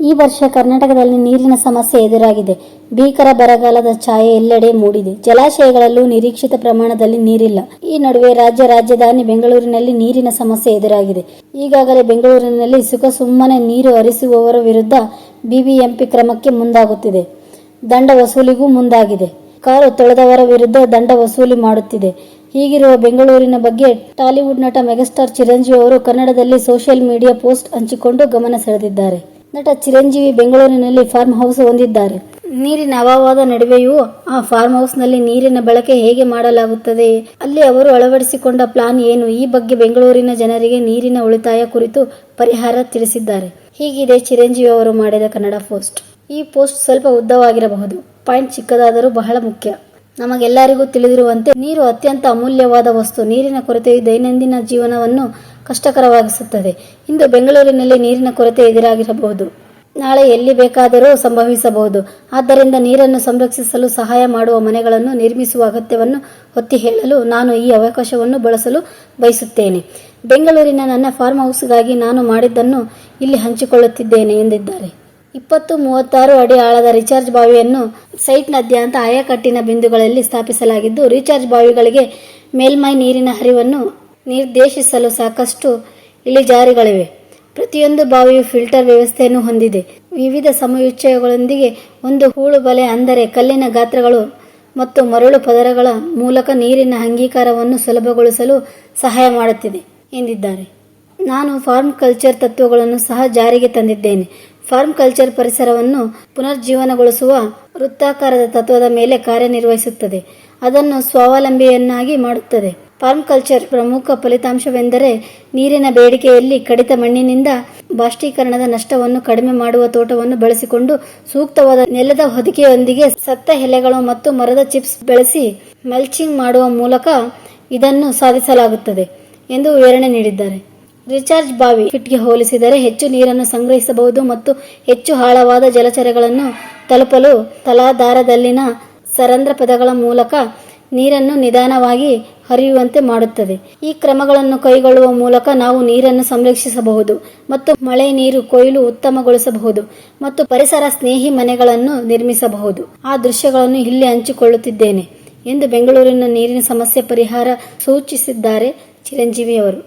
ಈ ವರ್ಷ ಕರ್ನಾಟಕದಲ್ಲಿ ನೀರಿನ ಸಮಸ್ಯೆ ಎದುರಾಗಿದೆ. ಭೀಕರ ಬರಗಾಲದ ಛಾಯೆ ಎಲ್ಲೆಡೆ ಮೂಡಿದೆ. ಜಲಾಶಯಗಳಲ್ಲೂ ನಿರೀಕ್ಷಿತ ಪ್ರಮಾಣದಲ್ಲಿ ನೀರಿಲ್ಲ. ಈ ನಡುವೆ ರಾಜ್ಯ ರಾಜಧಾನಿ ಬೆಂಗಳೂರಿನಲ್ಲಿ ನೀರಿನ ಸಮಸ್ಯೆ ಎದುರಾಗಿದೆ. ಈಗಾಗಲೇ ಬೆಂಗಳೂರಿನಲ್ಲಿ ಸುಮ್ಮನೆ ನೀರು ಹರಿಸುವವರ ವಿರುದ್ಧ ಬಿಬಿಎಂಪಿ ಕ್ರಮಕ್ಕೆ ಮುಂದಾಗುತ್ತಿದೆ. ದಂಡ ವಸೂಲಿಗೂ ಮುಂದಾಗಿದೆ. ಕಾರು ತೊಳೆದವರ ವಿರುದ್ಧ ದಂಡ ವಸೂಲಿ ಮಾಡುತ್ತಿದೆ. ಹೀಗಿರುವ ಬೆಂಗಳೂರಿನ ಬಗ್ಗೆ ಟಾಲಿವುಡ್ ನಟ ಮೆಗಾಸ್ಟಾರ್ ಚಿರಂಜೀವಿ ಅವರು ಕನ್ನಡದಲ್ಲಿ ಸೋಷಿಯಲ್ ಮೀಡಿಯಾ ಪೋಸ್ಟ್ ಹಂಚಿಕೊಂಡು ಗಮನ ಸೆಳೆದಿದ್ದಾರೆ. ನಟ ಚಿರಂಜೀವಿ ಬೆಂಗಳೂರಿನಲ್ಲಿ ಫಾರ್ಮ್ ಹೌಸ್ ಹೊಂದಿದ್ದಾರೆ. ನೀರಿನ ಅಭಾವದ ನಡುವೆಯೂ ಆ ಫಾರ್ಮ್ ಹೌಸ್ನಲ್ಲಿ ನೀರಿನ ಬಳಕೆ ಹೇಗೆ ಮಾಡಲಾಗುತ್ತದೆ, ಅಲ್ಲಿ ಅವರು ಅಳವಡಿಸಿಕೊಂಡ ಪ್ಲಾನ್ ಏನು, ಈ ಬಗ್ಗೆ ಬೆಂಗಳೂರಿನ ಜನರಿಗೆ ನೀರಿನ ಉಳಿತಾಯ ಕುರಿತು ಪರಿಹಾರ ತಿಳಿಸಿದ್ದಾರೆ. ಹೀಗಿದೆ ಚಿರಂಜೀವಿ ಅವರು ಮಾಡಿದ ಕನ್ನಡ ಪೋಸ್ಟ್. ಈ ಪೋಸ್ಟ್ ಸ್ವಲ್ಪ ಉದ್ದವಾಗಿರಬಹುದು. ಪಾಯಿಂಟ್ ಚಿಕ್ಕದಾದರೂ ಬಹಳ ಮುಖ್ಯ. ನಮಗೆಲ್ಲರಿಗೂ ತಿಳಿದಿರುವಂತೆ ನೀರು ಅತ್ಯಂತ ಅಮೂಲ್ಯವಾದ ವಸ್ತು. ನೀರಿನ ಕೊರತೆಯು ದೈನಂದಿನ ಜೀವನವನ್ನು ಕಷ್ಟಕರವಾಗಿಸುತ್ತದೆ. ಇಂದು ಬೆಂಗಳೂರಿನಲ್ಲಿ ನೀರಿನ ಕೊರತೆ ಎದುರಾಗಿರಬಹುದು. ನಾಳೆ ಎಲ್ಲಿ ಬೇಕಾದರೂ ಸಂಭವಿಸಬಹುದು. ಆದ್ದರಿಂದ ನೀರನ್ನು ಸಂರಕ್ಷಿಸಲು ಸಹಾಯ ಮಾಡುವ ಮನೆಗಳನ್ನು ನಿರ್ಮಿಸುವ ಅಗತ್ಯವನ್ನು ಒತ್ತಿ ಹೇಳಲು ನಾನು ಈ ಅವಕಾಶವನ್ನು ಬಳಸಲು ಬಯಸುತ್ತೇನೆ. ಬೆಂಗಳೂರಿನ ನನ್ನ ಫಾರ್ಮ್ ಹೌಸ್ಗಾಗಿ ನಾನು ಮಾಡಿದ್ದನ್ನು ಇಲ್ಲಿ ಹಂಚಿಕೊಳ್ಳುತ್ತಿದ್ದೇನೆ ಎಂದಿದ್ದಾರೆ. 20-36 ಅಡಿ ಆಳದ ರೀಚಾರ್ಜ್ ಬಾವಿಯನ್ನು ಸೈಟ್ನಾದ್ಯಂತ ಆಯಕಟ್ಟಿನ ಬಿಂದುಗಳಲ್ಲಿ ಸ್ಥಾಪಿಸಲಾಗಿದ್ದು, ರೀಚಾರ್ಜ್ ಬಾವಿಗಳಿಗೆ ಮೇಲ್ಮೈ ನೀರಿನ ಹರಿವನ್ನು ನಿರ್ದೇಶಿಸಲು ಸಾಕಷ್ಟು ಇಳಿಜಾರುಗಳಿವೆ. ಪ್ರತಿಯೊಂದು ಬಾವಿಯು ಫಿಲ್ಟರ್ ವ್ಯವಸ್ಥೆಯನ್ನು ಹೊಂದಿದೆ. ವಿವಿಧ ಸಮುಚ್ಚಯಗಳೊಂದಿಗೆ ಒಂದು ಹೂಳು ಬಲೆ, ಅಂದರೆ ಕಲ್ಲಿನ ಗಾತ್ರಗಳು ಮತ್ತು ಮರಳು ಪದರಗಳ ಮೂಲಕ ನೀರಿನ ಅಂಗೀಕಾರವನ್ನು ಸುಲಭಗೊಳಿಸಲು ಸಹಾಯ ಮಾಡುತ್ತಿದೆ ಎಂದಿದ್ದಾರೆ. ನಾನು ಫಾರ್ಮ್ ಕಲ್ಚರ್ ತತ್ವಗಳನ್ನು ಸಹ ಜಾರಿಗೆ ತಂದಿದ್ದೇನೆ. ಫಾರ್ಮ್ ಕಲ್ಚರ್ ಪರಿಸರವನ್ನು ಪುನರ್ಜೀವನಗೊಳಿಸುವ ವೃತ್ತಾಕಾರದ ತತ್ವದ ಮೇಲೆ ಕಾರ್ಯನಿರ್ವಹಿಸುತ್ತದೆ. ಅದನ್ನು ಸ್ವಾವಲಂಬಿಯನ್ನಾಗಿ ಮಾಡುತ್ತದೆ. ಫಾರ್ಮ್ ಕಲ್ಚರ್ ಪ್ರಮುಖ ಫಲಿತಾಂಶವೆಂದರೆ ನೀರಿನ ಬೇಡಿಕೆಯಲ್ಲಿ ಕಡಿತ, ಮಣ್ಣಿನಿಂದ ಬಾಷ್ಪೀಕರಣದ ನಷ್ಟವನ್ನು ಕಡಿಮೆ ಮಾಡುವ, ತೋಟವನ್ನು ಬಳಸಿಕೊಂಡು ಸೂಕ್ತವಾದ ನೆಲದ ಹೊದಿಕೆಯೊಂದಿಗೆ ಸತ್ತ ಎಲೆಗಳು ಮತ್ತು ಮರದ ಚಿಪ್ಸ್ ಬೆಳೆಸಿ ಮಲ್ಚಿಂಗ್ ಮಾಡುವ ಮೂಲಕ ಇದನ್ನು ಸಾಧಿಸಲಾಗುತ್ತದೆ ಎಂದು ವಿವರಣೆ ನೀಡಿದ್ದಾರೆ. ರೀಚಾರ್ಜ್ ಬಾವಿ ಪಿಟ್ಗೆ ಹೋಲಿಸಿದರೆ ಹೆಚ್ಚು ನೀರನ್ನು ಸಂಗ್ರಹಿಸಬಹುದು ಮತ್ತು ಹೆಚ್ಚು ಆಳವಾದ ಜಲಚರಗಳನ್ನು ತಲುಪಲು ತಲಾಧಾರದಲ್ಲಿನ ಸರಂಧ್ರ ಪದಗಳ ಮೂಲಕ ನೀರನ್ನು ನಿಧಾನವಾಗಿ ಹರಿಯುವಂತೆ ಮಾಡುತ್ತದೆ. ಈ ಕ್ರಮಗಳನ್ನು ಕೈಗೊಳ್ಳುವ ಮೂಲಕ ನಾವು ನೀರನ್ನು ಸಂರಕ್ಷಿಸಬಹುದು ಮತ್ತು ಮಳೆ ನೀರು ಕೊಯ್ಲು ಉತ್ತಮಗೊಳಿಸಬಹುದು ಮತ್ತು ಪರಿಸರ ಸ್ನೇಹಿ ಮನೆಗಳನ್ನು ನಿರ್ಮಿಸಬಹುದು. ಆ ದೃಶ್ಯಗಳನ್ನು ಇಲ್ಲಿ ಹಂಚಿಕೊಳ್ಳುತ್ತಿದ್ದೇನೆ ಎಂದು ಬೆಂಗಳೂರಿನ ನೀರಿನ ಸಮಸ್ಯೆ ಪರಿಹಾರ ಸೂಚಿಸಿದ್ದಾರೆ ಚಿರಂಜೀವಿ ಅವರು.